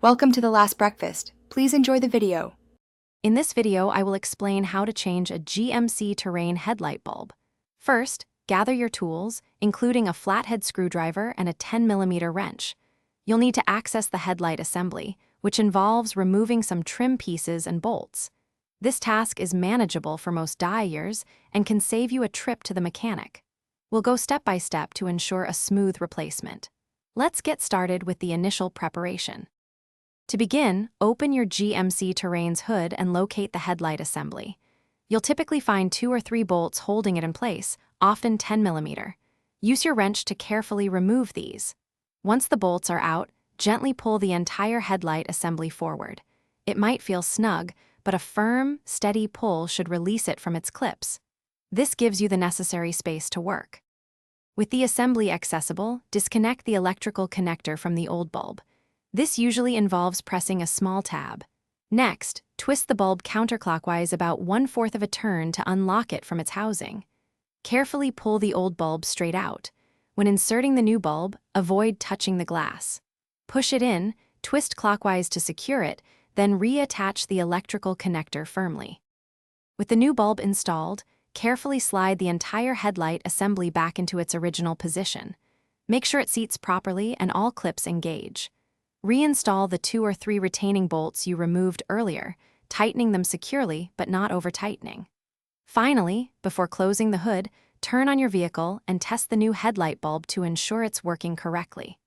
Welcome to The Last Breakfast. Please enjoy the video. In this video, I will explain how to change a GMC Terrain headlight bulb. First, gather your tools, including a flathead screwdriver and a 10mm wrench. You'll need to access the headlight assembly, which involves removing some trim pieces and bolts. This task is manageable for most dye-ers and can save you a trip to the mechanic. We'll go step by step to ensure a smooth replacement. Let's get started with the initial preparation. To begin, open your GMC Terrain's hood and locate the headlight assembly. You'll typically find 2 or 3 bolts holding it in place, often 10mm. Use your wrench to carefully remove these. Once the bolts are out, gently pull the entire headlight assembly forward. It might feel snug, but a firm, steady pull should release it from its clips. This gives you the necessary space to work. With the assembly accessible, disconnect the electrical connector from the old bulb. This usually involves pressing a small tab. Next, twist the bulb counterclockwise about 1/4 of a turn to unlock it from its housing. Carefully pull the old bulb straight out. When inserting the new bulb, avoid touching the glass. Push it in, twist clockwise to secure it, then reattach the electrical connector firmly. With the new bulb installed, carefully slide the entire headlight assembly back into its original position. Make sure it seats properly and all clips engage. Reinstall the 2 or 3 retaining bolts you removed earlier, tightening them securely but not over-tightening. Finally, before closing the hood, turn on your vehicle and test the new headlight bulb to ensure it's working correctly.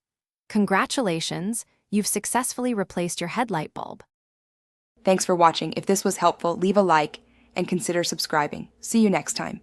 Congratulations, you've successfully replaced your headlight bulb. Thanks for watching. If this was helpful, leave a like and consider subscribing. See you next time.